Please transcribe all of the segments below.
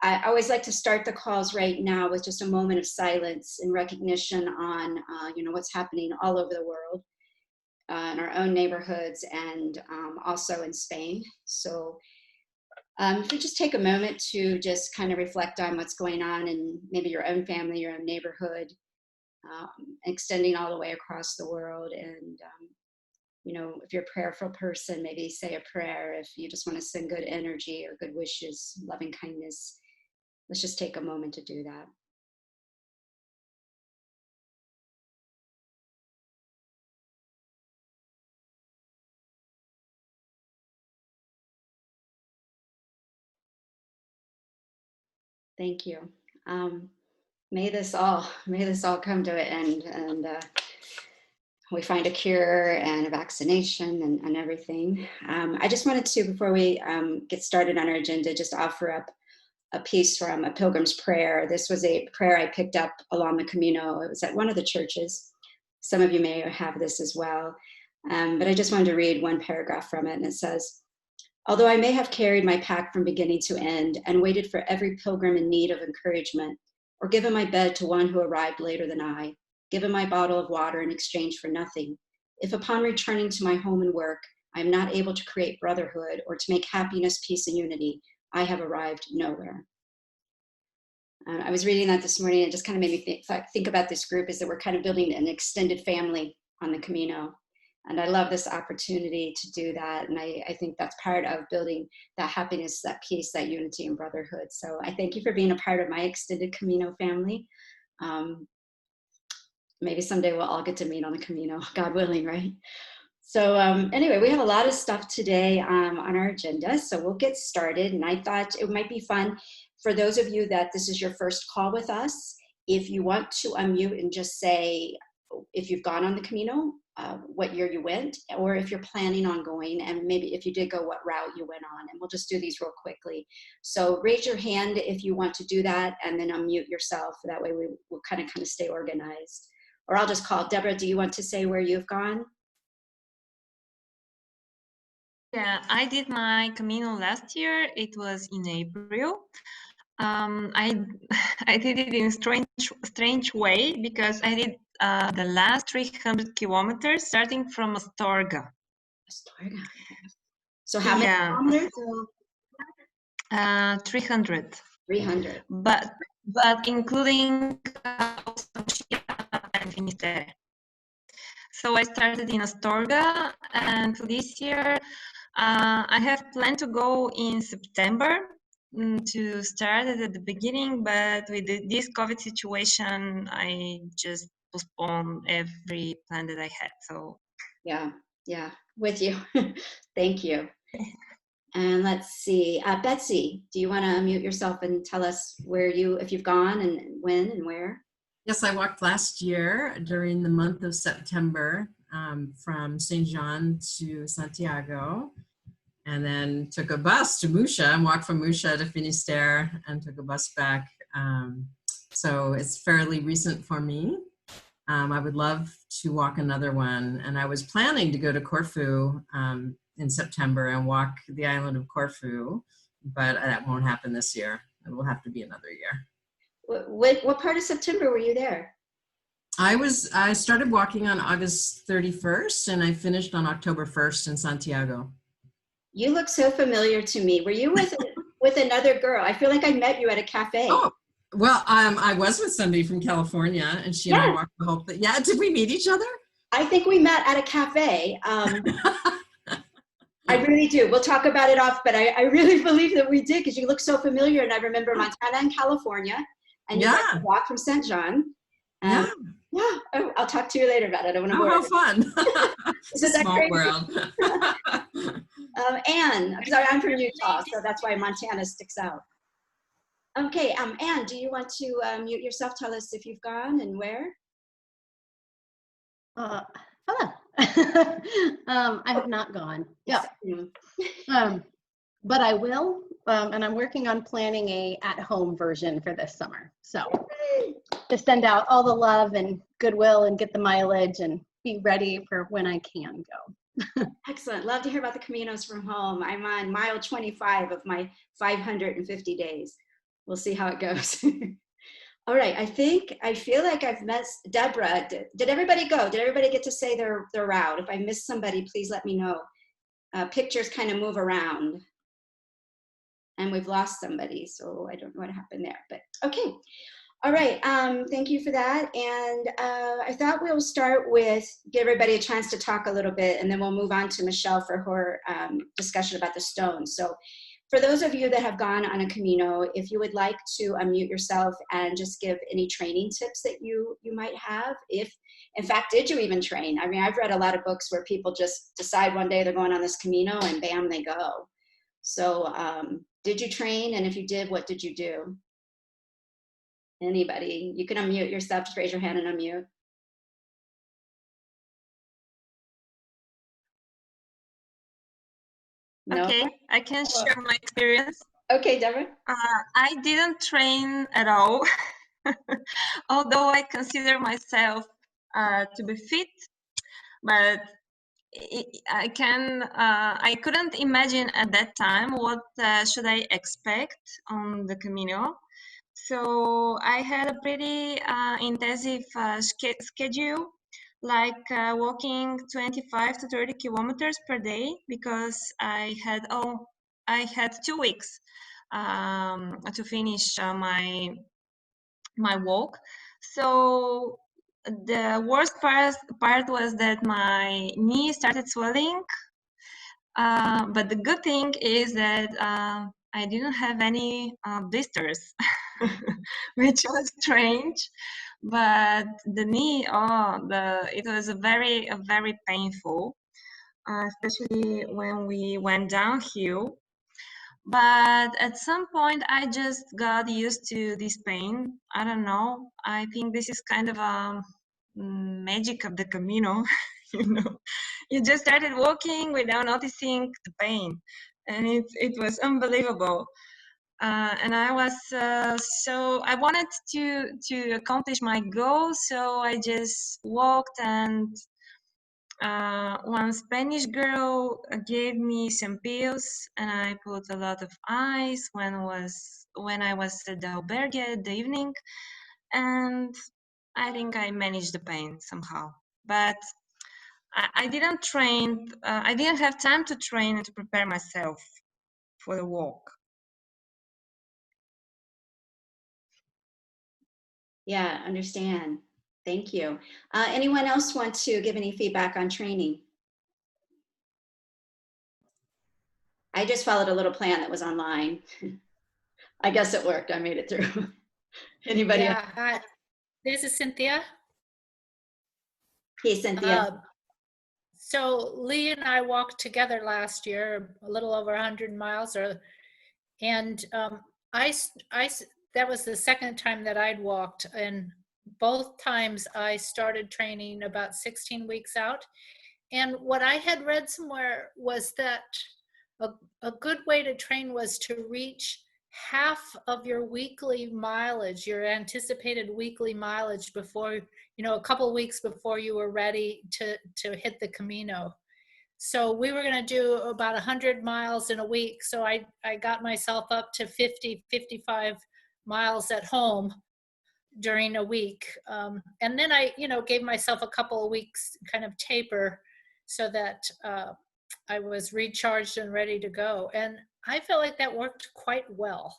I always like to start the calls right now with just a moment of silence and recognition on, what's happening all over the world, in our own neighborhoods, and also in Spain. So if you just take a moment to just kind of reflect on what's going on in maybe your own family, your own neighborhood, extending all the way across the world. And, if you're a prayerful person, maybe say a prayer. If you just want to send good energy or good wishes, loving kindness, let's just take a moment to do that. Thank you. May this all come to an end, and we find a cure and a vaccination and everything. I just wanted to, before we get started on our agenda, just offer up a piece from a Pilgrim's Prayer. This was a prayer I picked up along the Camino. It was at one of the churches. Some of you may have this as well. But I just wanted to read one paragraph from it, and it says, "Although I may have carried my pack from beginning to end and waited for every pilgrim in need of encouragement, or given my bed to one who arrived later than I, given my bottle of water in exchange for nothing, if upon returning to my home and work, I am not able to create brotherhood or to make happiness, peace, and unity, I have arrived nowhere." I was reading that this morning, and it just kind of made me think about this group, is that we're kind of building an extended family on the Camino. And I love this opportunity to do that. And I think that's part of building that happiness, that peace, that unity and brotherhood. So I thank you for being a part of my extended Camino family. Maybe someday we'll all get to meet on the Camino, God willing, right? So anyway, we have a lot of stuff today on our agenda, so we'll get started. And I thought it might be fun for those of you that this is your first call with us, if you want to unmute and just say if you've gone on the Camino, what year you went, or if you're planning on going, and maybe if you did go, what route you went on. And we'll just do these real quickly. So raise your hand if you want to do that, and then unmute yourself. That way we will kind of stay organized. Or I'll just call. Deborah, do you want to say where you've gone? Yeah, I did my Camino last year. It was in April. I did it in a strange way, because I did the last 300 kilometers starting from Astorga. Astorga. So how many kilometers? 300. 300. But including and Finisterre. So I started in Astorga, and this year I have planned to go in September to start it at the beginning, but with this COVID situation, I just postponed every plan that I had. So yeah, with you. Thank you. And let's see, Betsy, do you want to unmute yourself and tell us if you've gone and when and where? Yes, I walked last year during the month of September from St. John to Santiago, and then took a bus to Musha and walked from Musha to Finisterre and took a bus back. So it's fairly recent for me. I would love to walk another one, and I was planning to go to Corfu in September and walk the island of Corfu, but that won't happen this year. It will have to be another year. What part of September were you there? I started walking on August 31st, and I finished on October 1st in Santiago. You look so familiar to me. Were you with another girl? I feel like I met you at a cafe. Oh, well, I was with somebody from California, and she and I walked the whole thing. Yeah, did we meet each other? I think we met at a cafe. I really do. We'll talk about it off, but I really believe that we did, because you look so familiar. And I remember Montana and California, and you guys walked from St. John. Yeah. Oh, I'll talk to you later about it. I don't want to how fun. It's a small world. Anne, I'm from Utah, so that's why Montana sticks out. Okay, Anne, do you want to mute yourself? Tell us if you've gone and where? I have not gone. Yeah. But I will, and I'm working on planning a at-home version for this summer. So to send out all the love and goodwill and get the mileage and be ready for when I can go. Excellent. Love to hear about the Caminos from home. I'm on mile 25 of my 550 days. We'll see how it goes. All right. I feel like I've missed Deborah. Did everybody go? Did everybody get to say their route? If I missed somebody, please let me know. Pictures kind of move around. And we've lost somebody, so I don't know what happened there, but okay. All right, thank you for that. And I thought we'll start with, give everybody a chance to talk a little bit, and then we'll move on to Michelle for her discussion about the stones. So for those of you that have gone on a Camino, if you would like to unmute yourself and just give any training tips that you might have, if, in fact, did you even train? I mean, I've read a lot of books where people just decide one day they're going on this Camino and bam, they go. So did you train? And if you did, what did you do? Anybody? You can unmute yourself. Just raise your hand and unmute. No? Okay, I can share my experience. Okay, Deborah. I didn't train at all, although I consider myself to be fit, but I couldn't imagine at that time what should I expect on the Camino. So I had a pretty intensive schedule, like walking 25 to 30 kilometers per day, because I had 2 weeks to finish my walk. So the worst part was that my knee started swelling, but the good thing is that I didn't have any blisters, which was strange. But the knee, it was very painful, especially when we went downhill. But at some point, I just got used to this pain. I don't know. I think this is kind of a magic of the Camino. You know, you just started walking without noticing the pain, and it was unbelievable. And I was so I wanted to accomplish my goal, so I just walked, and one Spanish girl gave me some pills, and I put a lot of ice when I was at the albergue at the evening, and I think I managed the pain somehow. But I didn't train. I didn't have time to train and to prepare myself for the walk. Yeah, understand. Thank you. Anyone else want to give any feedback on training? I just followed a little plan that was online. I guess it worked. I made it through. Anybody else? Yeah, this is Cynthia. Hey, Cynthia. So Lee and I walked together last year, a little over 100 miles, and that was the second time that I'd walked, and both times I started training about 16 weeks out. And what I had read somewhere was that a good way to train was to reach half of your weekly mileage, your anticipated weekly mileage, before, a couple weeks before you were ready to hit the Camino. So we were going to do about 100 miles in a week. So I got myself up to 55 miles at home during a week. And then I, gave myself a couple of weeks kind of taper so that I was recharged and ready to go. And I felt like that worked quite well.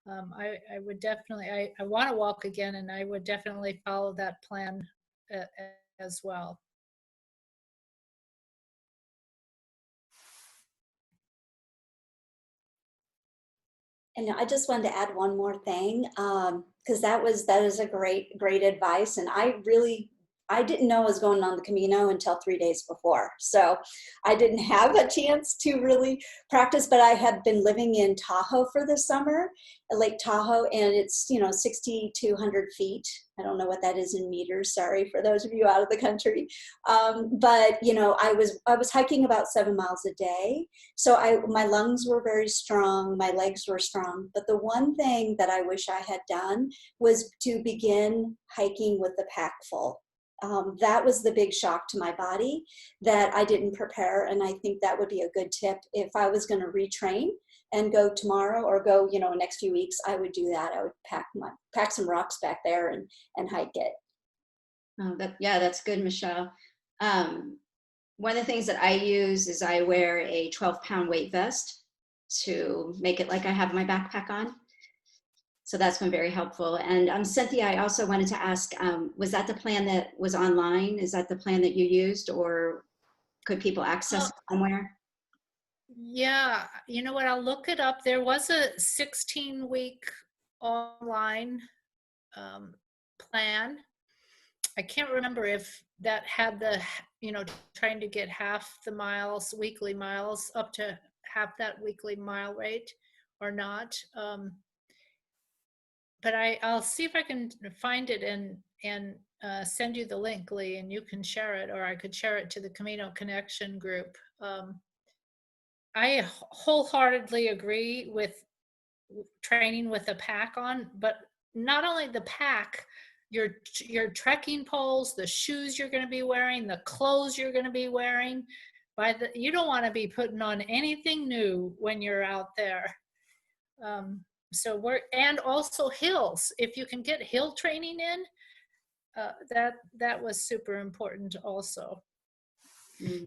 I would definitely, I want to walk again, and I would definitely follow that plan as well. And I just wanted to add one more thing, because that is a great advice. And I didn't know I was going on the Camino until 3 days before. So I didn't have a chance to really practice, but I had been living in Tahoe for the summer, Lake Tahoe, and it's, 6,200 feet. I don't know what that is in meters. Sorry for those of you out of the country. But, I was hiking about 7 miles a day. So my lungs were very strong. My legs were strong. But the one thing that I wish I had done was to begin hiking with the pack full. that was the big shock to my body that I didn't prepare. And I think that would be a good tip. If I was going to retrain and go tomorrow or go, you know, next few weeks, I would do that. I would pack some rocks back there and hike it. Oh, yeah, that's good, Michelle. One of the things that I use is I wear a 12-pound weight vest to make it like I have my backpack on. So that's been very helpful. And Cynthia, I also wanted to ask, was that the plan that was online? Is that the plan that you used, or could people access it somewhere? Yeah, you know what, I'll look it up. There was a 16-week online plan. I can't remember if that had the, you know, trying to get half the miles, weekly miles, up to half that weekly mile rate or not. But I'll see if I can find it and send you the link, Lee, and you can share it, or I could share it to the Camino Connection group. I wholeheartedly agree with training with a pack on, but not only the pack, your trekking poles, the shoes you're going to be wearing, the clothes you're going to be wearing. You don't want to be putting on anything new when you're out there. And also hills. If you can get hill training in, that was super important also.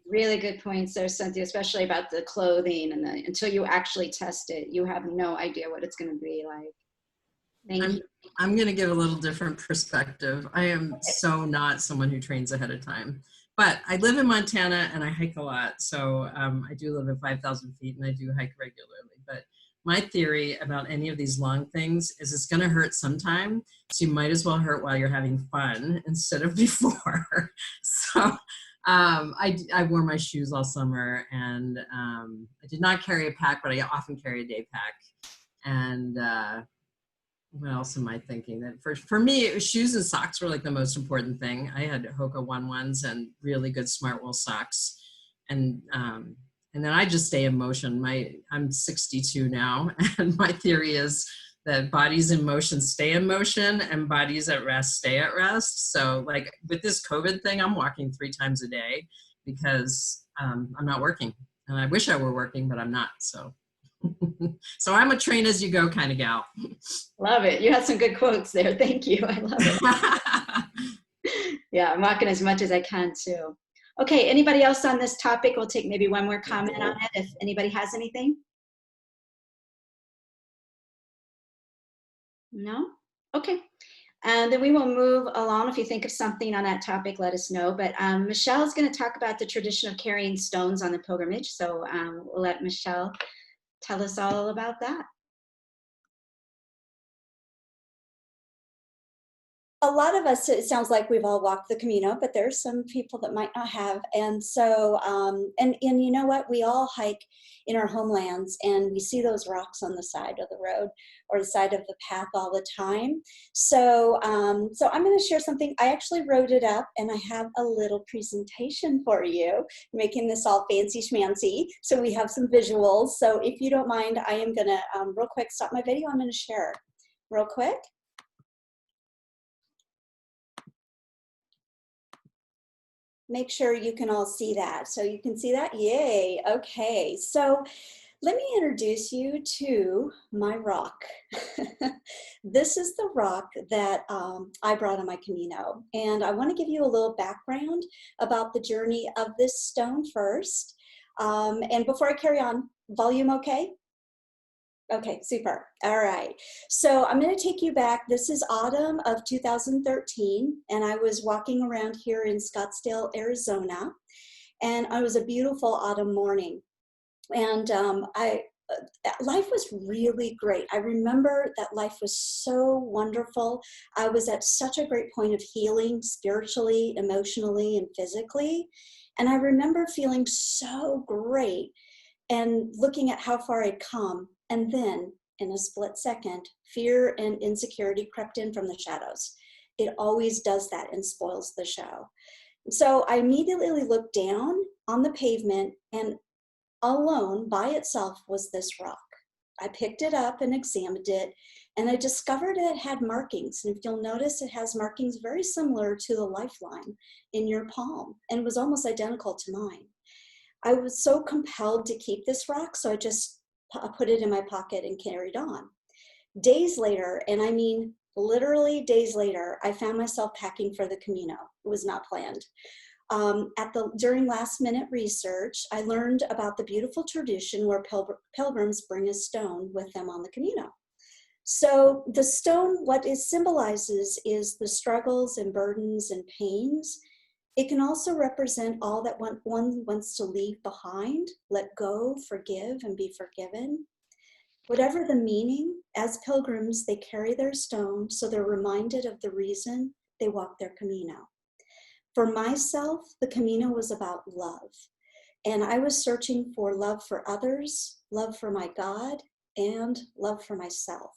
Really good points there, Cynthia, especially about the clothing and until you actually test it, you have no idea what it's going to be like. Thank you. I'm going to give a little different perspective. I am so not someone who trains ahead of time, but I live in Montana and I hike a lot. So I do live at 5,000 feet and I do hike regularly. But my theory about any of these long things is it's going to hurt sometime. So you might as well hurt while you're having fun instead of before. So I wore my shoes all summer, and I did not carry a pack, but I often carry a day pack. And what else am I thinking? That for me, it was shoes and socks were like the most important thing. I had Hoka 1-1s and really good smart wool socks. And then I just stay in motion. I'm 62 now, and my theory is that bodies in motion stay in motion and bodies at rest stay at rest. So like with this COVID thing, I'm walking 3 times a day because I'm not working. And I wish I were working, but I'm not. So so I'm a train as you go kind of gal. Love it. You had some good quotes there. Thank you. I love it. Yeah, I'm walking as much as I can too. Okay, anybody else on this topic? We'll take maybe one more comment on it if anybody has anything. No? Okay. And then we will move along. If you think of something on that topic, let us know. But Michelle is going to talk about the tradition of carrying stones on the pilgrimage. So we'll let Michelle tell us all about that. A lot of us, it sounds like we've all walked the Camino, but there's some people that might not have. And so, and you know what? We all hike in our homelands and we see those rocks on the side of the road or the side of the path all the time. So, so I'm going to share something. I actually wrote it up and I have a little presentation for you, making this all fancy schmancy. So we have some visuals. So if you don't mind, I am going to real quick stop my video. I'm going to share real quick. Make sure you can all see that. So you can see that? Yay. Okay. So let me introduce you to my rock. This is the rock that I brought on my Camino. And I want to give you a little background about the journey of this stone first. And before I carry on, volume okay? Okay, super. All right. So I'm going to take you back. This is autumn of 2013, and I was walking around here in Scottsdale, Arizona, and it was a beautiful autumn morning. And life was really great. I remember that life was so wonderful. I was at such a great point of healing spiritually, emotionally, and physically. And I remember feeling so great and looking at how far I'd come. And then, in a split second, fear and insecurity crept in from the shadows. It always does that and spoils the show. So I immediately looked down on the pavement, and alone by itself was this rock. I picked it up and examined it, and I discovered it had markings. And if you'll notice, it has markings very similar to the lifeline in your palm, and it was almost identical to mine. I was so compelled to keep this rock, so I just put it in my pocket and carried on. Days later, and I mean literally days later, I found myself packing for the Camino. It was not planned. During last minute research, I learned about the beautiful tradition where pilgrims bring a stone with them on the Camino. So the stone, what it symbolizes is the struggles and burdens and pains. It can also represent all that one wants to leave behind, let go, forgive, and be forgiven. Whatever the meaning, as pilgrims, they carry their stone, so they're reminded of the reason they walk their Camino. For myself, the Camino was about love. And I was searching for love for others, love for my God, and love for myself.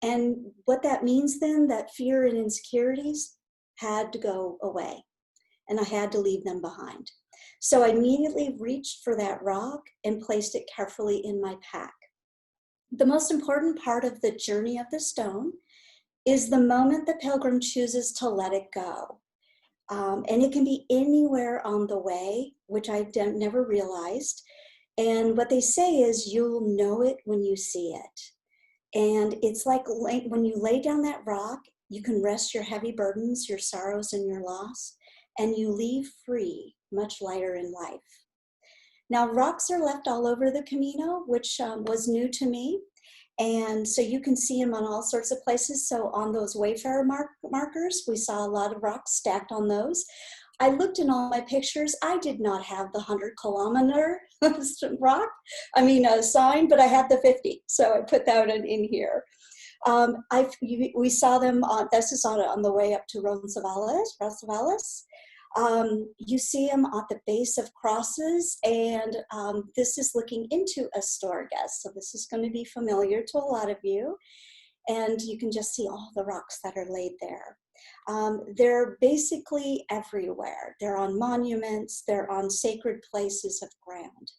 And what that means then, that fear and insecurities had to go away. And I had to leave them behind. So I immediately reached for that rock and placed it carefully in my pack. The most important part of the journey of the stone is the moment the pilgrim chooses to let it go. And it can be anywhere on the way, which I never realized. And what they say is you'll know it when you see it. And it's like when you lay down that rock, you can rest your heavy burdens, your sorrows, and your loss, and you leave free, much lighter in life. Now, rocks are left all over the Camino, which was new to me. And so you can see them on all sorts of places. So on those Wayfarer markers, we saw a lot of rocks stacked on those. I looked in all my pictures. I did not have the 100-kilometer sign, but I had the 50. So I put that in here. We saw them this is on the way up to Roncesvalles. You see them at the base of crosses, and this is looking into Astorgas. So this is going to be familiar to a lot of you. And you can just see all the rocks that are laid there. They're basically everywhere. They're on monuments, they're on sacred places of ground.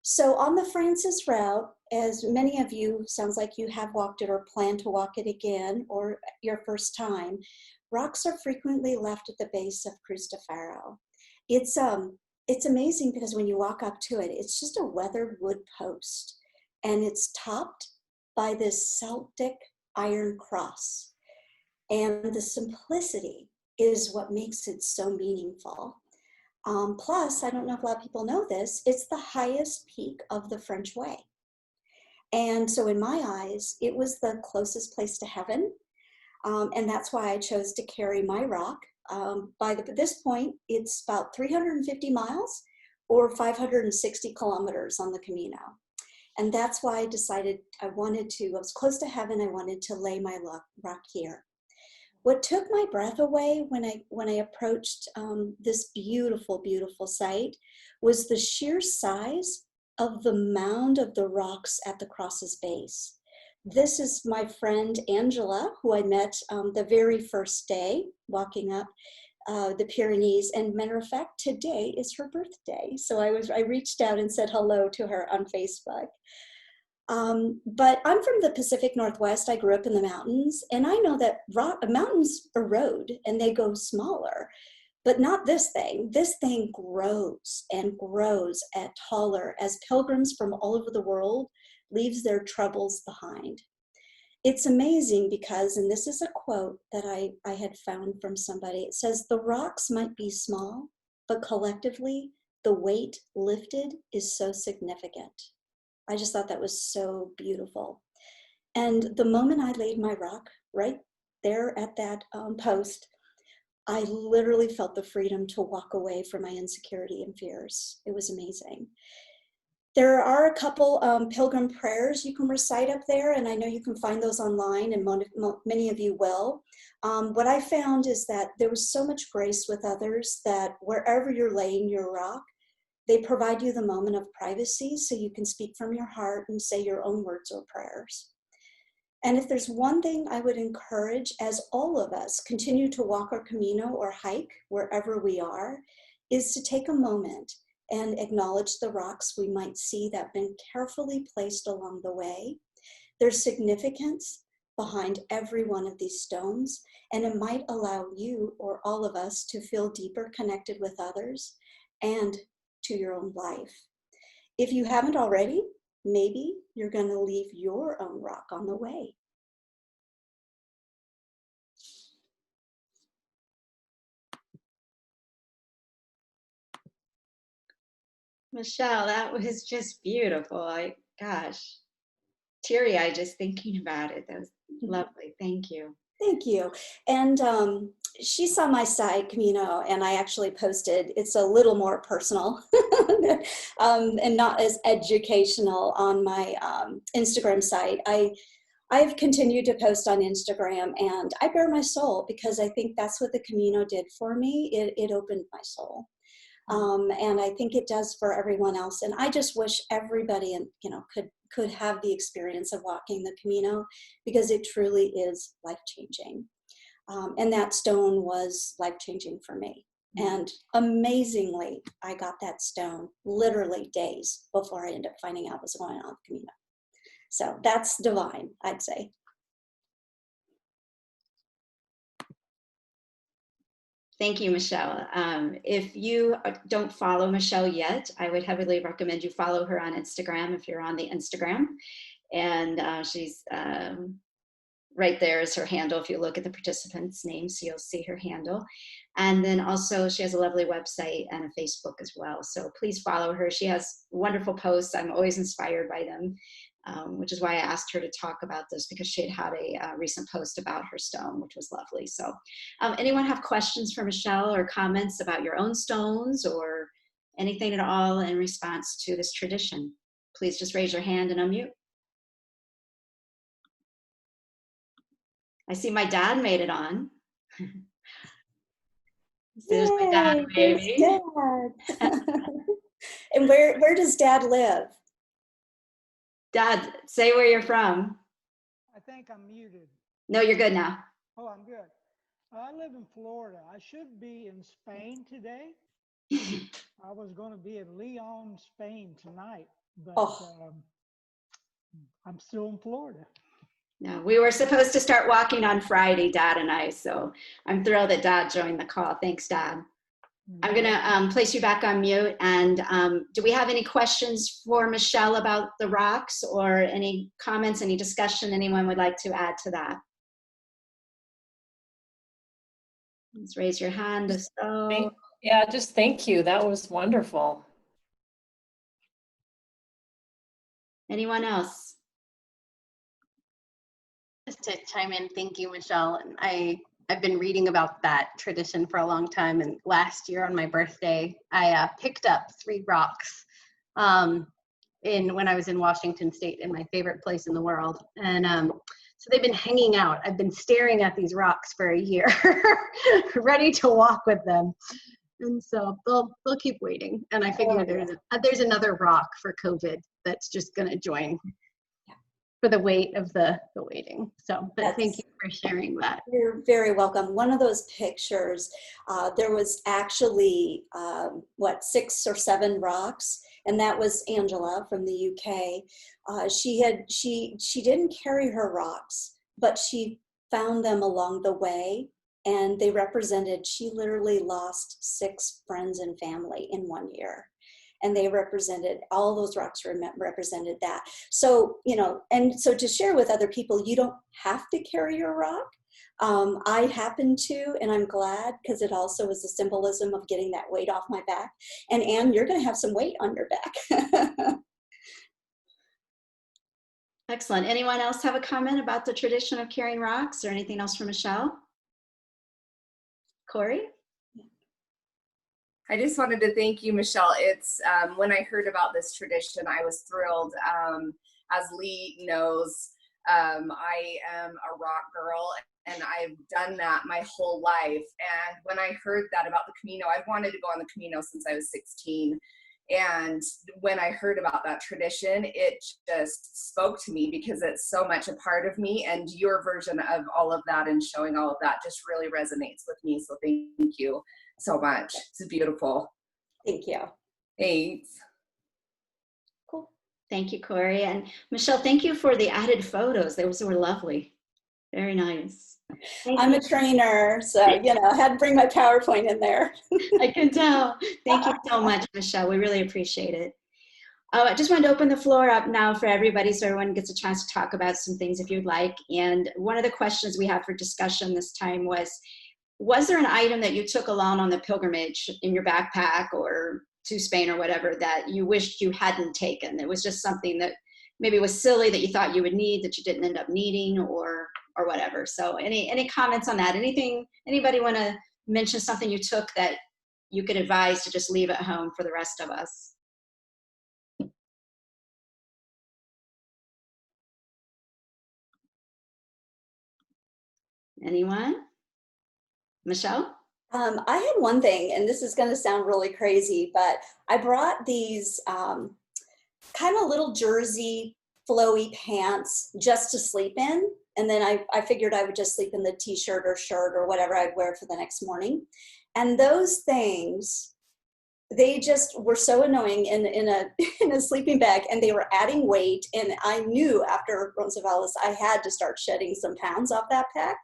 So on the Frances route, as many of you, sounds like you have walked it or plan to walk it again, or your first time, rocks are frequently left at the base of Cruz de Faro. It's amazing because when you walk up to it, it's just a weathered wood post, and it's topped by this Celtic iron cross. And the simplicity is what makes it so meaningful. Plus, I don't know if a lot of people know this, it's the highest peak of the French Way. And so in my eyes, it was the closest place to heaven. And that's why I chose to carry my rock. By this point, it's about 350 miles or 560 kilometers on the Camino. And that's why I decided I was close to heaven, I wanted to lay my rock here. What took my breath away when I approached this beautiful, beautiful site was the sheer size of the mound of the rocks at the cross's base. This is my friend Angela, who I met the very first day walking up the Pyrenees. And matter of fact, today is her birthday. So I reached out and said hello to her on Facebook. But I'm from the Pacific Northwest. I grew up in the mountains, and I know that mountains erode and they go smaller, but not this thing. This thing grows and grows taller as pilgrims from all over the world leaves their troubles behind. It's amazing because, and this is a quote that I had found from somebody, it says, "The rocks might be small, but collectively the weight lifted is so significant." I just thought that was so beautiful. And the moment I laid my rock right there at that post, I literally felt the freedom to walk away from my insecurity and fears. It was amazing. There are a couple pilgrim prayers you can recite up there, and I know you can find those online, and many of you will. What I found is that there was so much grace with others that wherever you're laying your rock, they provide you the moment of privacy so you can speak from your heart and say your own words or prayers. And if there's one thing I would encourage as all of us continue to walk our Camino or hike wherever we are, is to take a moment and acknowledge the rocks we might see that have been carefully placed along the way. There's significance behind every one of these stones, and it might allow you or all of us to feel deeper connected with others and to your own life. If you haven't already, maybe you're going to leave your own rock on the way. Michelle, that was just beautiful. Gosh, teary-eyed just thinking about it. That was lovely. Thank you. Thank you. And she saw my site, Camino, and I actually posted, it's a little more personal and not as educational on my Instagram site. I've continued to post on Instagram, and I bare my soul because I think that's what the Camino did for me. It opened my soul. And I think it does for everyone else. And I just wish everybody, could have the experience of walking the Camino, because it truly is life-changing. And that stone was life-changing for me. And amazingly, I got that stone literally days before I ended up finding out what was going on with the Camino. So that's divine, I'd say. Thank you, Michelle. If you don't follow Michelle yet, I would heavily recommend you follow her on Instagram if you're on the Instagram. And she's right there is her handle. If you look at the participants' names, you'll see her handle. And then also she has a lovely website and a Facebook as well. So please follow her. She has wonderful posts. I'm always inspired by them, which is why I asked her to talk about this, because she had a recent post about her stone, which was lovely. So anyone have questions for Michelle or comments about your own stones or anything at all in response to this tradition? Please just raise your hand and unmute. I see my dad made it on. There's my dad, baby. Dad. And where does Dad live? Dad, say where you're from. I think I'm muted. No, you're good now. Oh, I'm good. I live in Florida. I should be in Spain today. I was going to be in Leon, Spain tonight, but I'm still in Florida. No, we were supposed to start walking on Friday, Dad and I, so I'm thrilled that Dad joined the call. Thanks, Dad. I'm going to place you back on mute. And do we have any questions for Michelle about the rocks, or any comments, any discussion anyone would like to add to that? Let's raise your hand. Yeah, just thank you. That was wonderful. Anyone else? Just to chime in, thank you, Michelle. And I've been reading about that tradition for a long time. And last year on my birthday, I picked up 3 rocks when I was in Washington State, in my favorite place in the world. And so they've been hanging out. I've been staring at these rocks for a year, ready to walk with them. And so they'll keep waiting. And I figure there's another rock for COVID that's just going to join for the weight of the waiting. So, but thank you for sharing that. You're very welcome. One of those pictures, there was actually 6 or 7 rocks, and that was Angela from the UK. She didn't carry her rocks, but she found them along the way, and they represented, she literally lost 6 friends and family in 1 year. And they represented, all those rocks represented that. So, and so to share with other people, you don't have to carry your rock. I happen to, and I'm glad, because it also is a symbolism of getting that weight off my back. And Anne, you're going to have some weight on your back. Excellent. Anyone else have a comment about the tradition of carrying rocks, or anything else for Michelle? Corey? I just wanted to thank you, Michelle. It's when I heard about this tradition, I was thrilled. As Lee knows, I am a rock girl, and I've done that my whole life. And when I heard that about the Camino, I've wanted to go on the Camino since I was 16. And when I heard about that tradition, it just spoke to me, because it's so much a part of me, and your version of all of that and showing all of that just really resonates with me. So thank you so much. It's beautiful. Thank you. 8. Cool. Thank you, Corey. And Michelle, thank you for the added photos. Those were lovely. Very nice. I'm a trainer, so, you know, I had to bring my PowerPoint in there. I can tell. Thank you so much, Michelle. We really appreciate it. I just wanted to open the floor up now for everybody so everyone gets a chance to talk about some things if you'd like. And one of the questions we have for discussion this time was there an item that you took along on the pilgrimage in your backpack or to Spain or whatever that you wished you hadn't taken? It was just something that maybe was silly that you thought you would need that you didn't end up needing or whatever. So any comments on that? Anybody want to mention something you took that you could advise to just leave at home for the rest of us? Anyone? Michelle? I had one thing, and this is going to sound really crazy, but I brought these kind of little jersey flowy pants just to sleep in. And then I figured I would just sleep in the t-shirt or shirt or whatever I'd wear for the next morning. And those things, they just were so annoying in a sleeping bag, and they were adding weight. And I knew after Roncesvalles, I had to start shedding some pounds off that pack.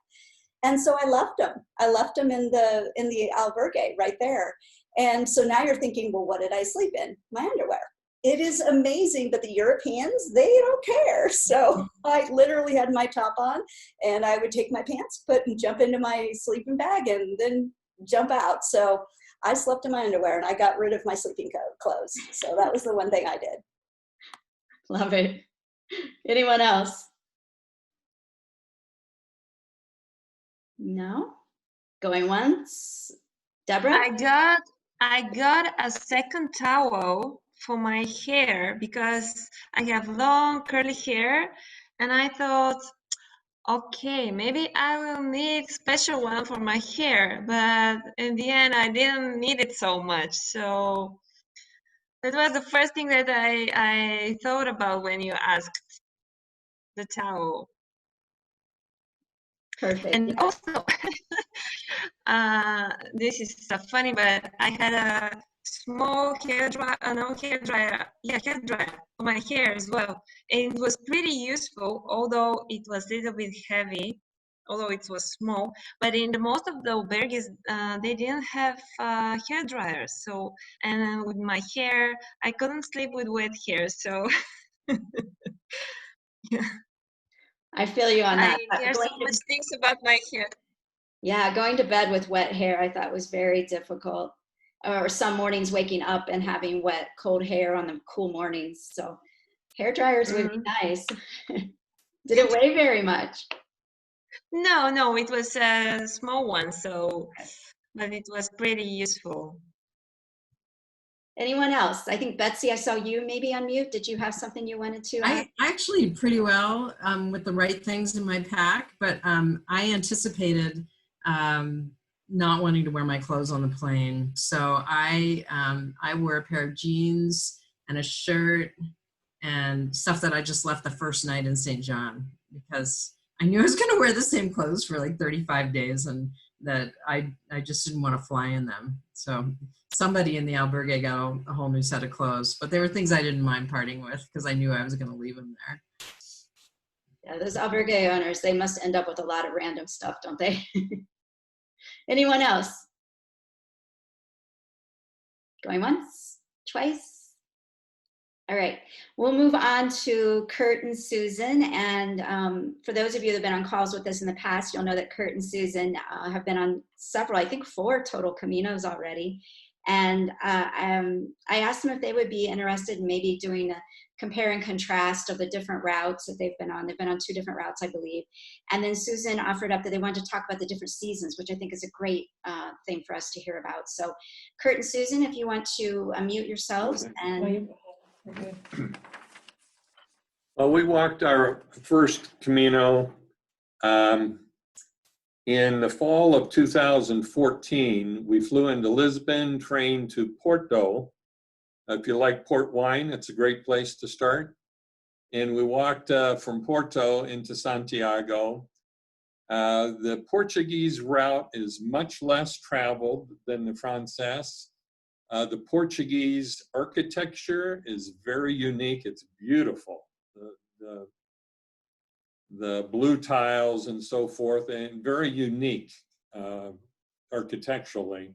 And so I left them. I left them in the albergue right there. And so now you're thinking, well, what did I sleep in? My underwear. It is amazing, but the Europeans, they don't care. So I literally had my top on, and I would take my pants, jump into my sleeping bag, and then jump out. So I slept in my underwear, and I got rid of my sleeping clothes. So that was the one thing I did. Love it. Anyone else? No? Going once? Deborah? I got a second towel for my hair because I have long curly hair, and I thought, okay, maybe I will need special one for my hair, but in the end I didn't need it so much. So that was the first thing that I thought about when you asked the towel. Perfect. And also, this is so funny, but I had a small hair dryer for my hair as well. And it was pretty useful, although it was a little bit heavy, although it was small. But in the most of the albergues, they didn't have hair dryers. So, and with my hair, I couldn't sleep with wet hair. So, yeah. I feel you on that. I hear so much things about my hair. Yeah, going to bed with wet hair I thought was very difficult. Or some mornings waking up and having wet, cold hair on the cool mornings. So hair dryers would be nice. Did it weigh very much? No, it was a small one, but it was pretty useful. Anyone else? I think Betsy, I saw you maybe unmute. Did you have something you wanted to add? I actually pretty well with the right things in my pack, but I anticipated not wanting to wear my clothes on the plane. So I wore a pair of jeans and a shirt and stuff that I just left the first night in St. John because I knew I was going to wear the same clothes for like 35 days and that I just didn't want to fly in them. So somebody in the albergue got a whole new set of clothes, but there were things I didn't mind parting with because I knew I was going to leave them there. Yeah, those albergue owners, they must end up with a lot of random stuff, don't they? Anyone else? Going once, twice? All right, we'll move on to Curt and Susan. And for those of you that have been on calls with us in the past, you'll know that Curt and Susan have been on several, I think 4 total Caminos already. And I asked them if they would be interested in maybe doing a compare and contrast of the different routes that they've been on. They've been on 2 different routes, I believe. And then Susan offered up that they wanted to talk about the different seasons, which I think is a great thing for us to hear about. So Curt and Susan, if you want to unmute yourselves. And well, we walked our first Camino in the fall of 2014. We flew into Lisbon, trained to Porto. If you like port wine, it's a great place to start. And we walked from Porto into Santiago. The Portuguese route is much less traveled than the Frances. The Portuguese architecture is very unique. It's beautiful. The blue tiles and so forth, and very unique architecturally.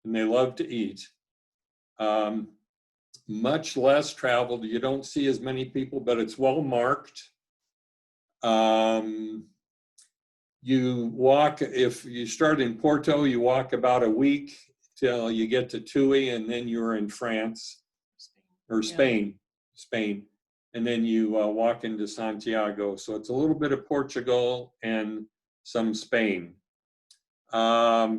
And they love to eat. Much less traveled. You don't see as many people, but it's well marked. You walk, if you start in Porto, you walk about a week till you get to Tui, and then you're in France, or Spain, and then you walk into Santiago. So it's a little bit of Portugal and some Spain. A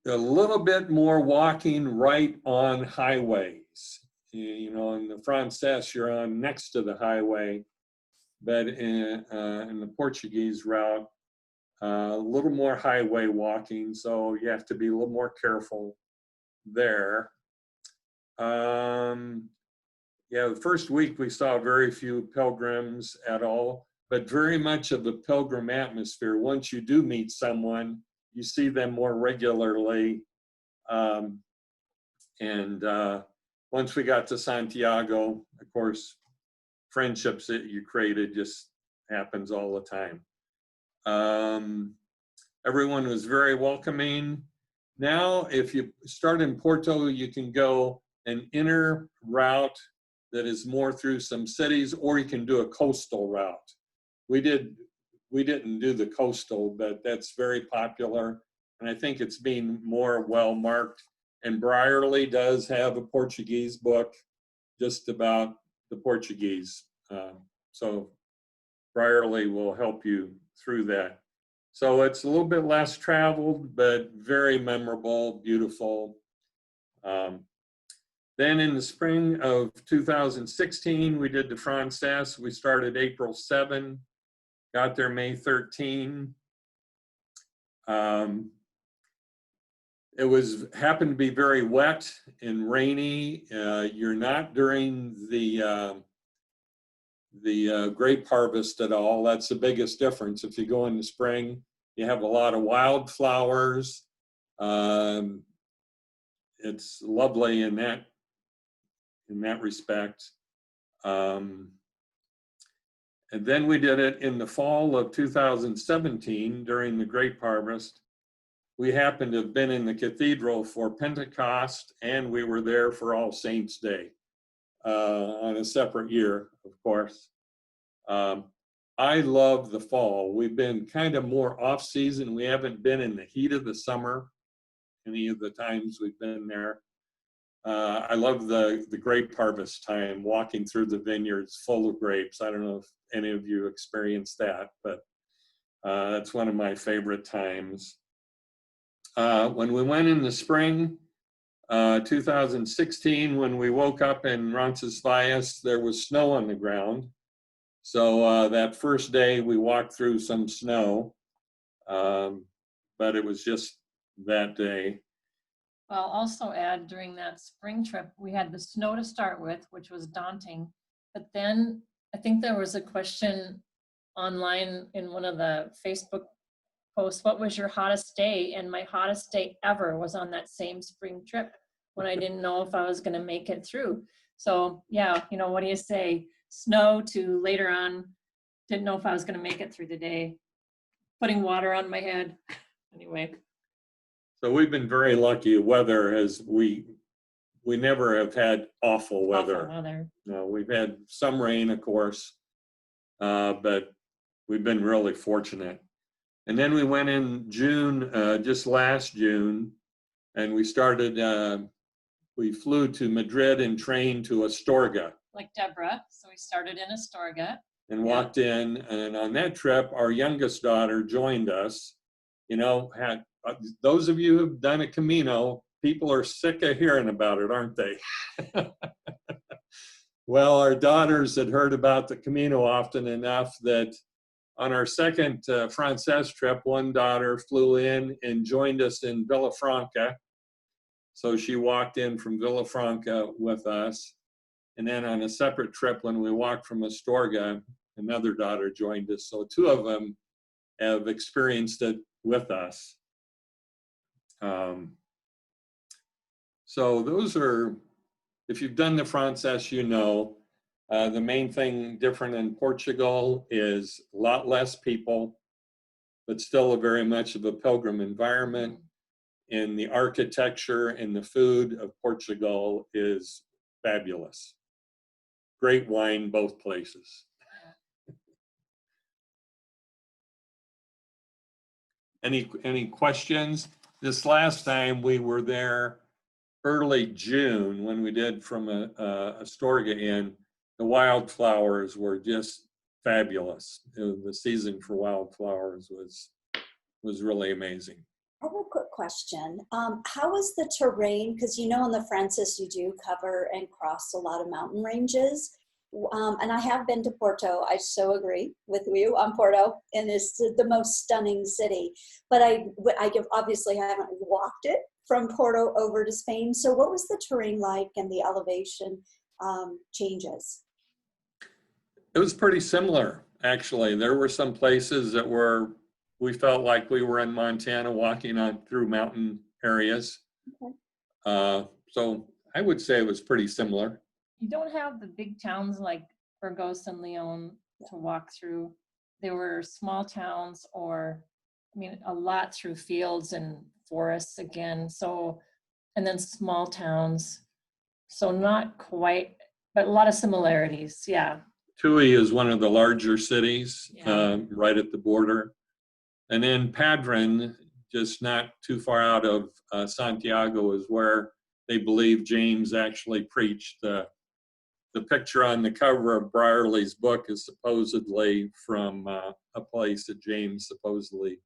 little bit more walking right on highways. You know, in the Frances, you're on next to the highway, but in the Portuguese route, a little more highway walking, so you have to be a little more careful there. Yeah, the first week we saw very few pilgrims at all, but very much of the pilgrim atmosphere. Once you do meet someone, you see them more regularly. Once we got to Santiago, of course, friendships that you created just happens all the time. Everyone was very welcoming. Now, if you start in Porto, you can go an inner route that is more through some cities, or you can do a coastal route. We didn't do the coastal, but that's very popular. And I think it's being more well marked. And Brierley does have a Portuguese book just about the Portuguese. So Brierley will help you through that. So it's a little bit less traveled, but very memorable, beautiful. Then in the spring of 2016, we did the Frances. We started April 7, got there May 13. It happened to be very wet and rainy. You're not during the grape harvest at all. That's the biggest difference. If you go in the spring, you have a lot of wildflowers. It's lovely in that respect. And then we did it in the fall of 2017 during the grape harvest. We happened to have been in the cathedral for Pentecost, and we were there for All Saints' Day on a separate year, of course. I love the fall. We've been kind of more off-season. We haven't been in the heat of the summer any of the times we've been there. I love the grape harvest time, walking through the vineyards full of grapes. I don't know if any of you experienced that, but that's one of my favorite times. When we went in the spring, 2016, when we woke up in Roncesvalles, there was snow on the ground. So that first day we walked through some snow, but it was just that day. I'll also add, during that spring trip, we had the snow to start with, which was daunting. But then I think there was a question online in one of the Facebook posts, what was your hottest day? And my hottest day ever was on that same spring trip, when I didn't know if I was going to make it through. So yeah, you know, what do you say? Snow to later on, didn't know if I was going to make it through the day, putting water on my head. Anyway. So we've been very lucky. Weather, as we never have had awful weather. Awful weather. No, we've had some rain, of course, but we've been really fortunate. And then we went in June, just last June, and we started, we flew to Madrid and trained to Astorga. Like Deborah. So we started in Astorga. And walked in, and on that trip, our youngest daughter joined us. You know, those of you who've done a Camino, people are sick of hearing about it, aren't they? Well, our daughters had heard about the Camino often enough that on our second Frances trip, one daughter flew in and joined us in Villafranca. So she walked in from Villafranca with us. And then on a separate trip, when we walked from Astorga, another daughter joined us. So two of them have experienced it with us. So those are, if you've done the Frances, you know, the main thing different in Portugal is a lot less people, but still a very much of a pilgrim environment. And the architecture and the food of Portugal is fabulous. Great wine, both places. Any questions? This last time we were there early June when we did from Astorga in, the wildflowers were just fabulous. The season for wildflowers was really amazing. I have a quick question. How was the terrain? Because you know on the Frances you do cover and cross a lot of mountain ranges. And I have been to Porto. I so agree with you on Porto, and it's the most stunning city. But I obviously haven't walked it from Porto over to Spain. So what was the terrain like and the elevation changes? It was pretty similar, actually. There were some places that we felt like we were in Montana walking through mountain areas. Okay. So I would say it was pretty similar. You don't have the big towns like Burgos and Leon to walk through. There were small towns, or I mean, a lot through fields and forests again. So, and then small towns. So not quite, but a lot of similarities. Yeah. Tui is one of the larger cities, right at the border. And then Padron, just not too far out of Santiago, is where they believe James actually preached. The picture on the cover of Brierley's book is supposedly from a place that James supposedly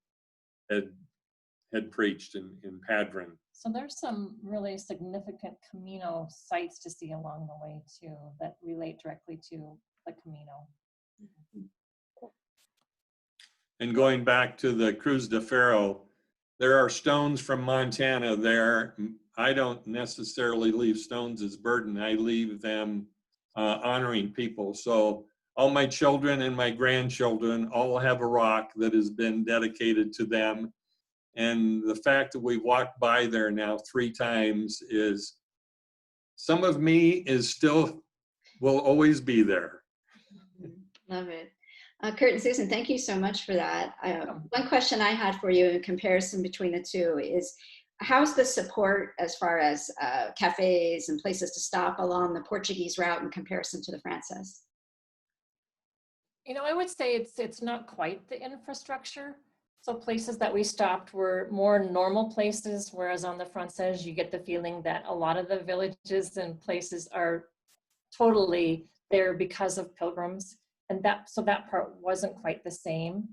had preached in Padron. So there's some really significant Camino sites to see along the way too that relate directly to the Camino. And going back to the Cruz de Ferro, there are stones from Montana there. I don't necessarily leave stones as burden. I leave them honoring people. So all my children and my grandchildren all have a rock that has been dedicated to them. And the fact that we walked by there now 3 times is, some of me will always be there. Love it. Curt and Susan, thank you so much for that. One question I had for you in comparison between the two is, how's the support as far as cafes and places to stop along the Portuguese route in comparison to the Frances? You know, I would say it's not quite the infrastructure. So places that we stopped were more normal places, whereas on the Frances, you get the feeling that a lot of the villages and places are totally there because of pilgrims. And so that part wasn't quite the same,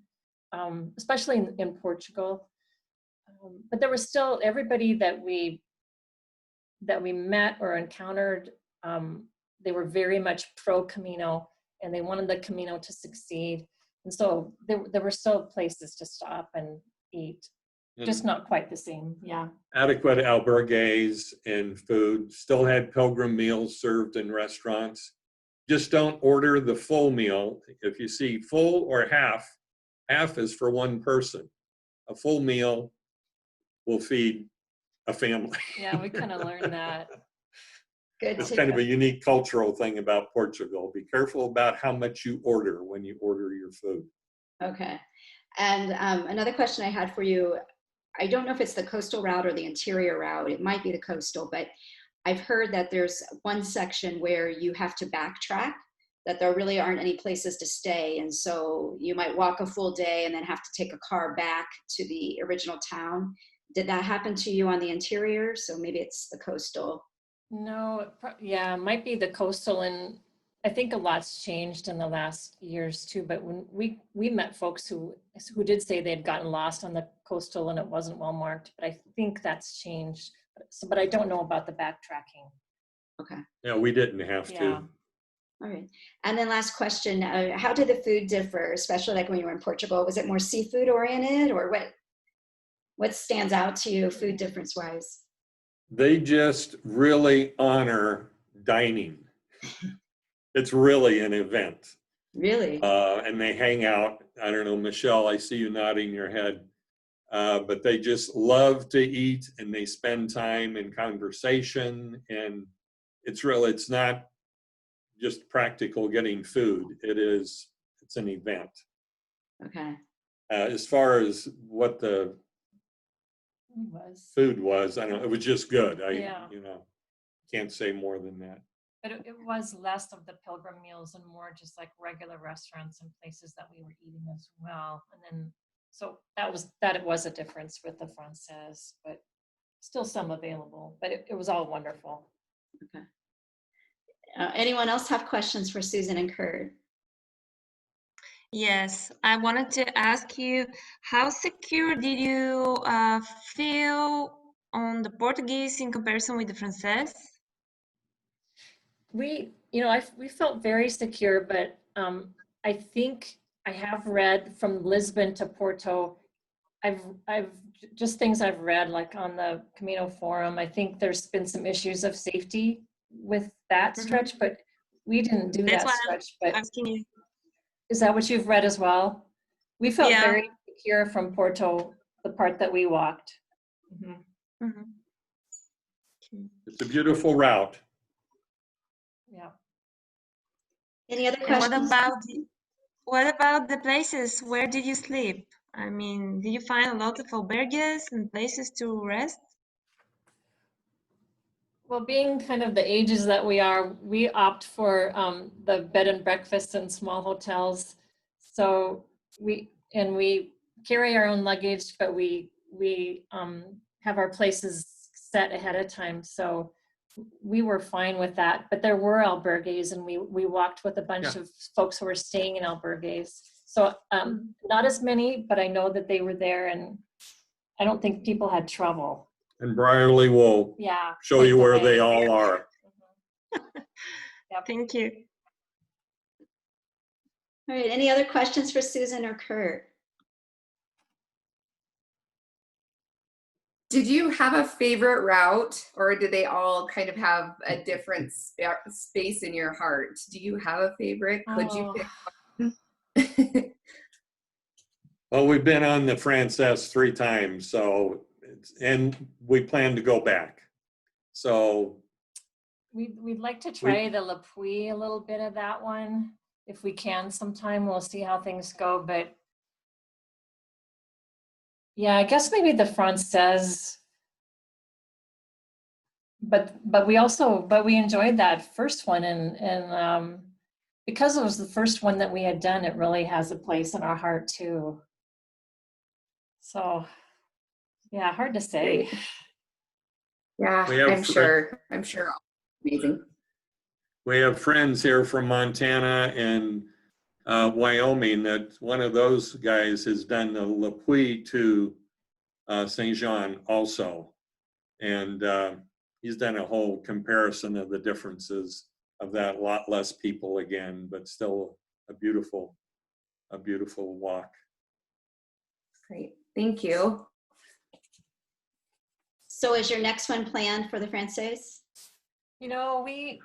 especially in Portugal. But there was still everybody that we met or encountered, they were very much pro Camino, and they wanted the Camino to succeed. And so there were still places to stop and eat, just not quite the same. Yeah. Adequate albergues and food. Still had pilgrim meals served in restaurants. Just don't order the full meal. If you see full or half is for one person. A full meal will feed a family. Yeah, we kind of learned that. Good. It's kind of a unique cultural thing about Portugal. Be careful about how much you order when you order your food. Okay. And another question I had for you, I don't know if it's the coastal route or the interior route. It might be the coastal, but I've heard that there's one section where you have to backtrack, that there really aren't any places to stay. And so you might walk a full day and then have to take a car back to the original town. Did that happen to you on the interior? So maybe it's the coastal. No, yeah, it might be the coastal, and I think a lot's changed in the last years too. But when we met folks who did say they'd gotten lost on the coastal and it wasn't well marked, but I think that's changed. So, but I don't know about the backtracking. Okay. Yeah, we didn't have to. Yeah. All right. And then last question, how did the food differ, especially like when you were in Portugal? Was it more seafood oriented, or what stands out to you food difference wise? They just really honor dining. It's really an event. Really? And they hang out. I don't know, Michelle, I see you nodding your head. but they just love to eat and they spend time in conversation, and it's not just practical getting food. It's an event. Okay. As far as what the food was, I don't know, it was just good. Yeah. Can't say more than that. But it was less of the pilgrim meals and more just like regular restaurants and places that we were eating as well. And then, so it was a difference with the Frances, but still some available, but it was all wonderful. Okay. Anyone else have questions for Susan and Curt? Yes, I wanted to ask you, how secure did you feel on the Portuguese in comparison with the Frances? We felt very secure, but I think I have read from Lisbon to Porto. I've just things I've read like on the Camino forum. I think there's been some issues of safety with that stretch, but we didn't do That's that why stretch. I'm But asking you. is that what you've read as well? We felt Yeah. very secure from Porto, the part that we walked. Mm-hmm. Mm-hmm. It's a beautiful route. Yeah. Any other And questions? what about the places? Where did you sleep? I mean, did you find a lot of albergues and places to rest? Well, being kind of the ages that we are, we opt for the bed and breakfast in small hotels. So we carry our own luggage, but we have our places set ahead of time. So we were fine with that. But there were albergues, and we walked with a bunch of folks who were staying in albergues. So not as many, but I know that they were there, and I don't think people had trouble. And Brierly will show you where they all are. Yep. Thank you. All right, any other questions for Susan or Curt? Did you have a favorite route, or did they all kind of have a different space in your heart? Do you have a favorite? Could you pick one? Well, we've been on the Frances 3 times, and we plan to go back. So we'd like to try the Le Puy, a little bit of that one, if we can sometime. We'll see how things go, but yeah, I guess maybe the Frances. But we enjoyed that first one, and because it was the first one that we had done, it really has a place in our heart too. So yeah, hard to say. Yeah, I'm sure. Amazing. We have friends here from Montana and Wyoming that one of those guys has done the Le Puy to Saint Jean also. And he's done a whole comparison of the differences of that. A lot less people again, but still a beautiful walk. Great, thank you. So is your next one planned for the Frances? You know, we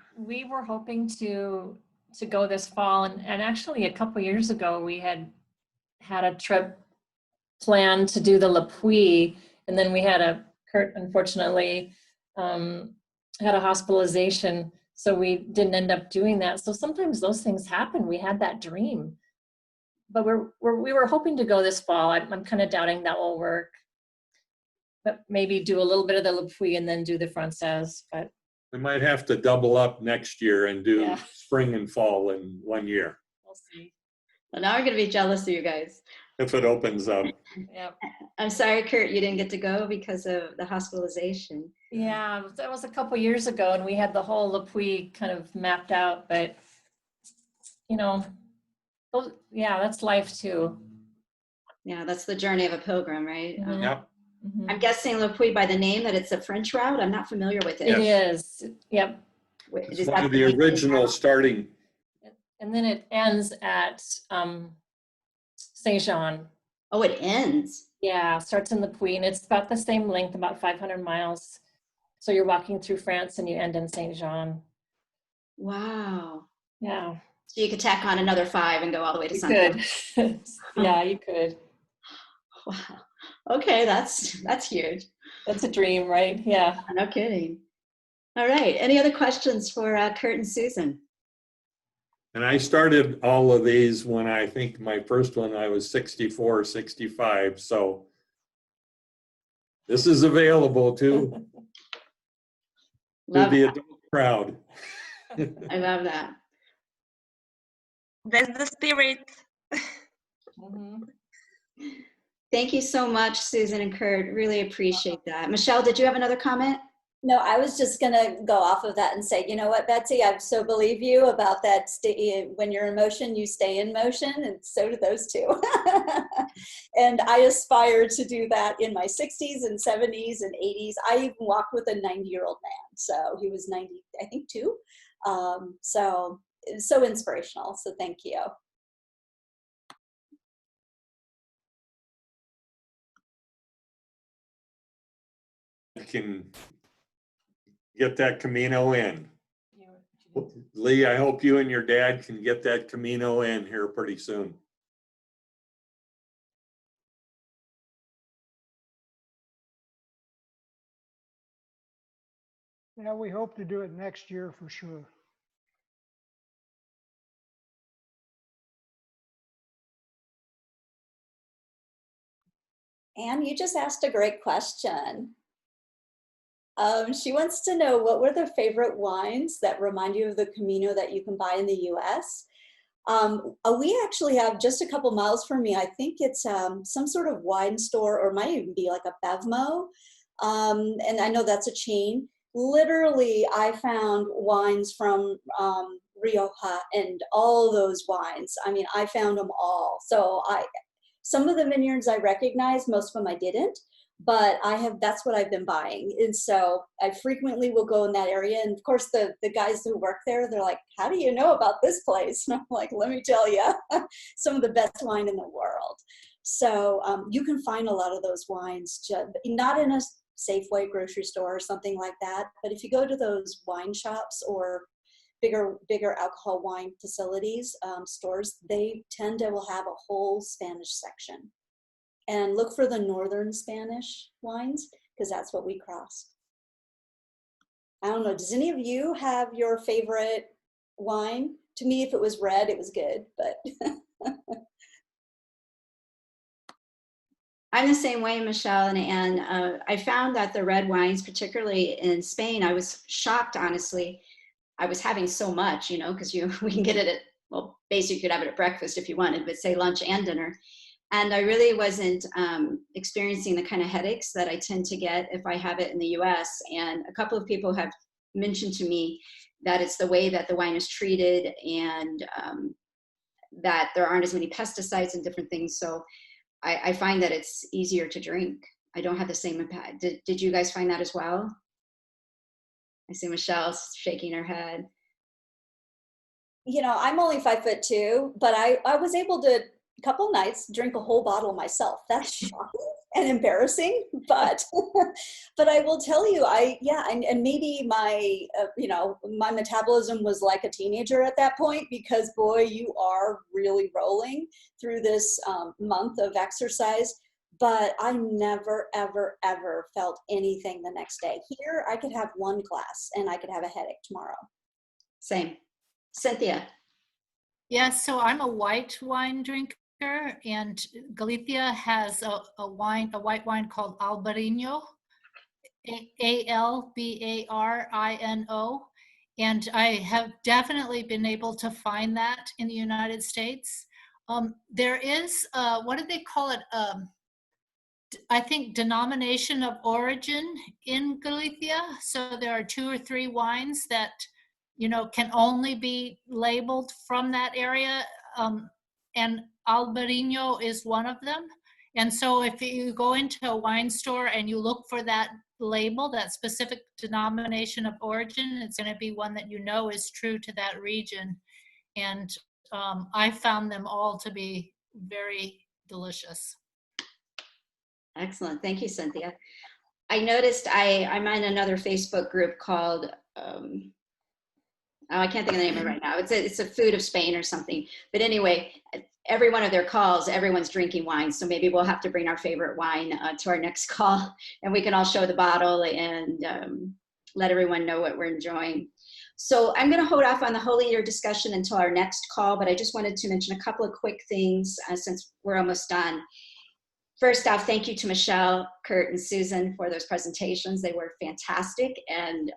were hoping to go this fall, and actually a couple years ago we had a trip planned to do the Le Puy, and then we had Curt unfortunately had a hospitalization, so we didn't end up doing that. So sometimes those things happen. We had that dream, but we were hoping to go this fall. I'm kind of doubting that will work, but maybe do a little bit of the Le Puy and then do the Frances. But we might have to double up next year and do spring and fall in one year. We'll see. Well, now we're going to be jealous of you guys. If it opens up. Yep. I'm sorry, Curt, you didn't get to go because of the hospitalization. Yeah, that was a couple years ago, and we had the whole Le Puy kind of mapped out, but you know, that's life too. Yeah, that's the journey of a pilgrim, right? Yep. Mm-hmm. I'm guessing Le Puy by the name that it's a French route. I'm not familiar with it. It is. Yep. It's one of the original starting. And then it ends at Saint Jean. Oh, it ends. Yeah, starts in Le Puy, and it's about the same length, about 500 miles. So you're walking through France and you end in Saint Jean. Wow. Yeah. So you could tack on another 5 and go all the way to You Santiago. could. Yeah, you could. Wow. Okay, that's huge. That's a dream, right? Yeah. No kidding. All right. Any other questions for Curt and Susan? And I started all of these when I think my first one, I was 64, 65. So this is available to Love the that. adult crowd. I love that. That's the spirit. Mhm. Thank you so much, Susan and Curt. Really appreciate that. Michelle, did you have another comment? No, I was just going to go off of that and say, you know what, Betsy, I so believe you about that. When you're in motion, you stay in motion, and so do those two. And I aspire to do that in my 60s and 70s and 80s. I even walked with a 90-year-old man. So he was 90, I think, too. So it's so inspirational. So thank you. I can get that Camino in. Lee, I hope you and your dad can get that Camino in here pretty soon. Yeah, we hope to do it next year for sure. Anne, you just asked a great question. She wants to know, what were the favorite wines that remind you of the Camino that you can buy in the US? We actually have, just a couple miles from me, I think it's some sort of wine store, or it might even be like a Bevmo. And I know that's a chain. Literally, I found wines from Rioja and all those wines. I mean, I found them all. So some of the vineyards I recognize, most of them I didn't, but that's what I've been buying. And so I frequently will go in that area. And of course, the guys who work there, they're like, how do you know about this place? And I'm like, let me tell you, some of the best wine in the world. So you can find a lot of those wines, not in a Safeway grocery store or something like that. But if you go to those wine shops or bigger alcohol wine facilities, stores, they tend to will have a whole Spanish section. And look for the northern Spanish wines, because that's what we crossed. I don't know, does any of you have your favorite wine? To me, if it was red, it was good, but. I'm the same way, Michelle and Anne. I found that the red wines, particularly in Spain, I was shocked, honestly. I was having so much, because we can get it at, well, basically you could have it at breakfast if you wanted, but say lunch and dinner. And I really wasn't experiencing the kind of headaches that I tend to get if I have it in the US. And a couple of people have mentioned to me that it's the way that the wine is treated, and that there aren't as many pesticides and different things. So I find that it's easier to drink. I don't have the same impact. Did you guys find that as well? I see Michelle shaking her head. I'm only 5'2", but I was able to, a couple nights, drink a whole bottle myself. That's shocking and embarrassing, but I will tell you, and maybe my my metabolism was like a teenager at that point, because boy, you are really rolling through this month of exercise. But I never, ever, ever felt anything the next day. Here, I could have one glass and I could have a headache tomorrow. Same. Cynthia. Yeah, so I'm a white wine drinker, and Galicia has a white wine called Albarino, Albarino, and I have definitely been able to find that in the United States. There is, what do they call it? I think denomination of origin in Galicia. So there are 2 or 3 wines that, can only be labeled from that area. And Albarino is one of them. And so if you go into a wine store and you look for that label, that specific denomination of origin, it's going to be one that is true to that region. And I found them all to be very delicious. Excellent. Thank you, Cynthia. I noticed I'm in another Facebook group called, I can't think of the name of it right now. It's a food of Spain or something. But anyway, every one of their calls, everyone's drinking wine. So maybe we'll have to bring our favorite wine to our next call, and we can all show the bottle and let everyone know what we're enjoying. So I'm going to hold off on the Holy Year discussion until our next call, but I just wanted to mention a couple of quick things since we're almost done. First off, thank you to Michelle, Curt, and Susan for those presentations. They were fantastic and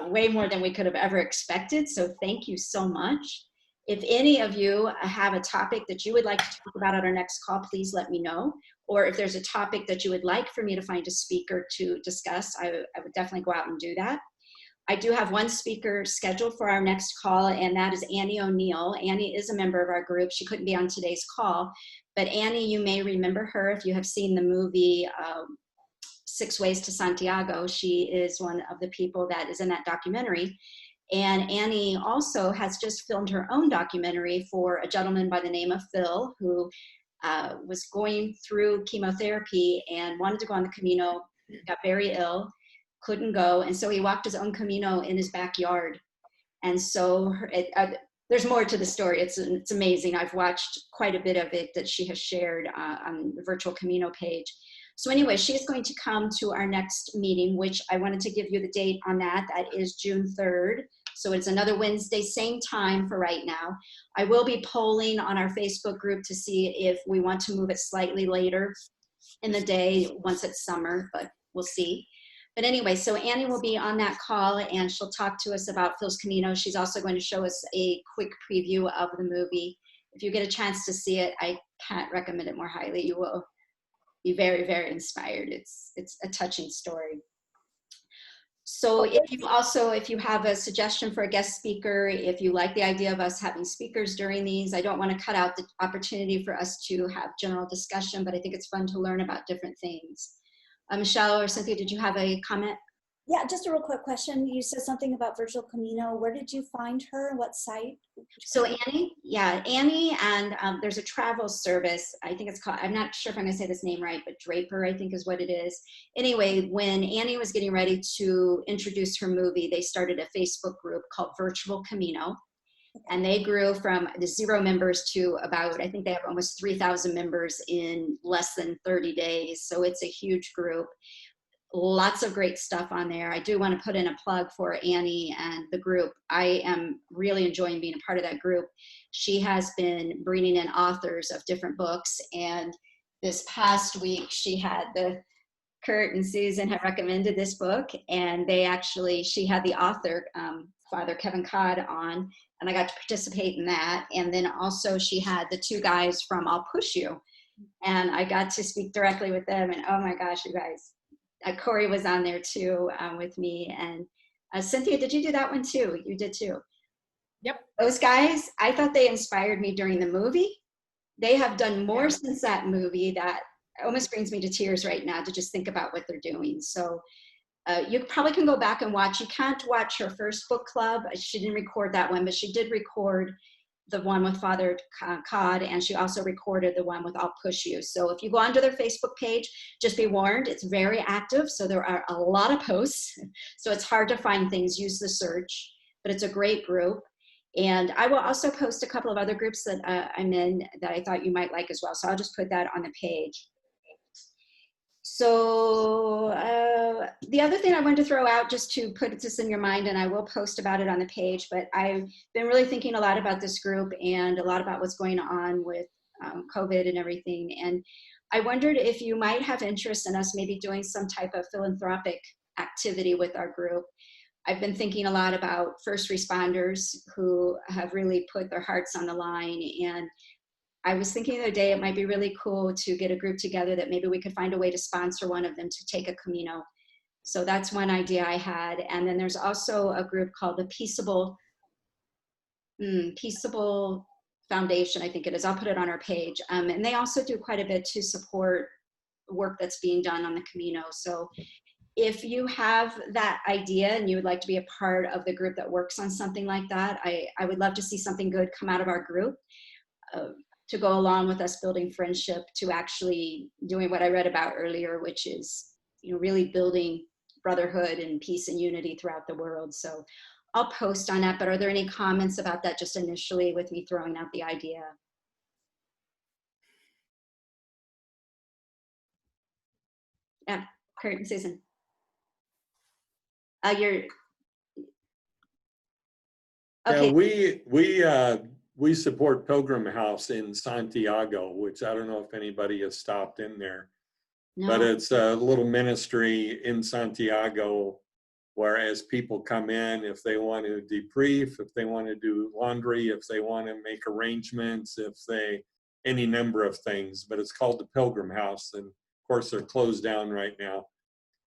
way more than we could have ever expected. So thank you so much. If any of you have a topic that you would like to talk about at our next call, please let me know. Or if there's a topic that you would like for me to find a speaker to discuss, I would definitely go out and do that. I do have one speaker scheduled for our next call, and that is Annie O'Neill. Annie is a member of our group. She couldn't be on today's call, but Annie, you may remember her if you have seen the movie 6 Ways to Santiago. She is one of the people that is in that documentary. And Annie also has just filmed her own documentary for a gentleman by the name of Phil, who was going through chemotherapy and wanted to go on the Camino, got very ill, couldn't go, and so he walked his own Camino in his backyard. And so there's more to the story. It's amazing. I've watched quite a bit of it that she has shared on the virtual Camino page. So anyway, she's going to come to our next meeting, which I wanted to give you the date on that. That is June 3rd. So it's another Wednesday, same time for right now. I will be polling on our Facebook group to see if we want to move it slightly later in the day once it's summer, but we'll see. But anyway, so Annie will be on that call and she'll talk to us about Phil's Camino. She's also going to show us a quick preview of the movie. If you get a chance to see it, I can't recommend it more highly. You will be very, very inspired. It's a touching story. So if you have a suggestion for a guest speaker, if you like the idea of us having speakers during these, I don't want to cut out the opportunity for us to have general discussion, but I think it's fun to learn about different things. Michelle or Cynthia, did you have a comment? Yeah, just a real quick question. You said something about Virtual Camino. Where did you find her? What site? So Annie, and there's a travel service. I think it's called, I'm not sure if I'm gonna say this name right, but Draper, I think is what it is. Anyway, when Annie was getting ready to introduce her movie, they started a Facebook group called Virtual Camino. And they grew from the 0 members to about, I think they have almost 3,000 members in less than 30 days. So it's a huge group. Lots of great stuff on there. I do want to put in a plug for Annie and the group. I am really enjoying being a part of that group. She has been bringing in authors of different books. And this past week, she had Curt and Susan have recommended this book. And she had the author, Father Kevin Codd, on. And I got to participate in that. And then also she had the 2 guys from I'll Push You. And I got to speak directly with them. And oh my gosh, you guys. Corey was on there too with me. And Cynthia, did you do that one too? You did too. Yep. Those guys, I thought they inspired me during the movie. They have done more since that movie that almost brings me to tears right now to just think about what they're doing. So you probably can go back and watch. You can't watch her first book club. She didn't record that one, but she did record the one with Father Codd, and she also recorded the one with I'll Push You. So if you go onto their Facebook page, just be warned, it's very active. So there are a lot of posts. So it's hard to find things, use the search, but it's a great group. And I will also post a couple of other groups that I'm in that I thought you might like as well. So I'll just put that on the page. So the other thing I wanted to throw out, just to put this in your mind, and I will post about it on the page, but I've been really thinking a lot about this group and a lot about what's going on with COVID and everything. And I wondered if you might have interest in us maybe doing some type of philanthropic activity with our group. I've been thinking a lot about first responders who have really put their hearts on the line. And I was thinking the other day, it might be really cool to get a group together that maybe we could find a way to sponsor one of them to take a Camino. So that's one idea I had. And then there's also a group called the Peaceable Foundation, I think it is. I'll put it on our page. And they also do quite a bit to support work that's being done on the Camino. So if you have that idea and you would like to be a part of the group that works on something like that, I would love to see something good come out of our group. To go along with us building friendship, to actually doing what I read about earlier, which is, really building brotherhood and peace and unity throughout the world. So I'll post on that, but are there any comments about that just initially with me throwing out the idea? Yeah, Curt and Susan. Okay. Yeah, we support Pilgrim House in Santiago, which I don't know if anybody has stopped in there, but No. it's a little ministry in Santiago, whereas people come in if they want to debrief, if they want to do laundry, if they want to make arrangements, any number of things, but it's called the Pilgrim House. And of course they're closed down right now.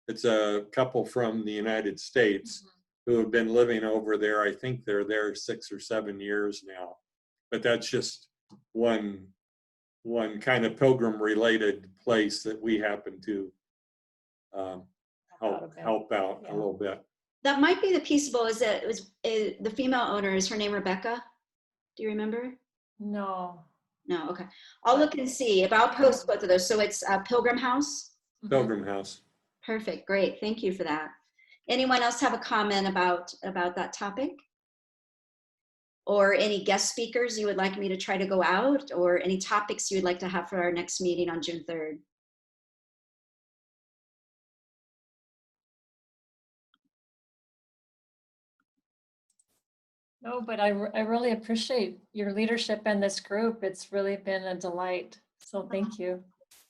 It's a couple from the United States who have been living over there. I think they're there 6 or 7 years now, but that's just one kind of pilgrim related place that we happen to help out a little bit. That might be the Peaceable. The female owner, is her name Rebecca? Do you remember? No. No, okay. I'll look and see, but I'll post both of those. So it's Pilgrim House? Pilgrim House. Perfect, great, thank you for that. Anyone else have a comment about that topic? Or any guest speakers you would like me to try to go out, or any topics you would like to have for our next meeting on June 3rd? No, but I really appreciate your leadership in this group. It's really been a delight. So thank you.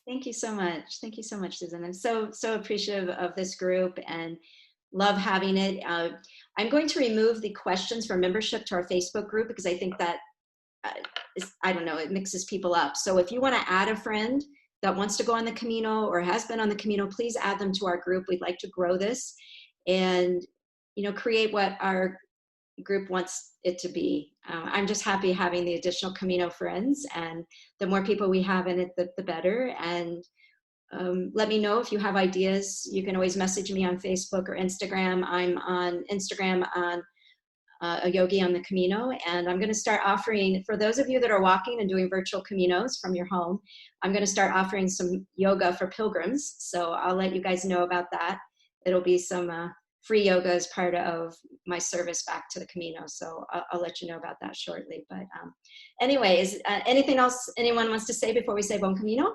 Thank you so much. Thank you so much, Susan. I'm so appreciative of this group and love having it. I'm going to remove the questions for membership to our Facebook group because I think that, I don't know, it mixes people up. So if you want to add a friend that wants to go on the Camino or has been on the Camino, please add them to our group. We'd like to grow this and, create what our group wants it to be. I'm just happy having the additional Camino friends, and the more people we have in it, the better. And let me know if you have ideas. You can always message me on Facebook or Instagram. I'm on Instagram on a yogi on the Camino, and I'm going to start offering, for those of you that are walking and doing virtual Caminos from your home, I'm going to start offering some yoga for pilgrims. So I'll let you guys know about that. It'll be some free yoga as part of my service back to the Camino. So I'll let you know about that shortly. But anyway, is anything else anyone wants to say before we say Bon Camino?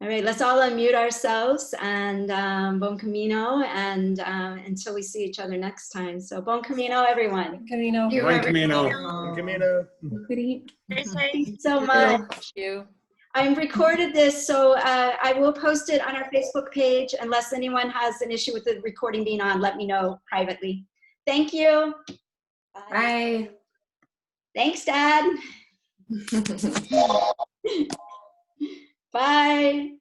All right, let's all unmute ourselves and Bon Camino, and until we see each other next time. So Bon Camino, everyone. Camino. Bon Camino. Bon Camino. Thank you so much. Thank you. I recorded this, so I will post it on our Facebook page. Unless anyone has an issue with the recording being on, let me know privately. Thank you. Bye. Thanks, Dad. Bye.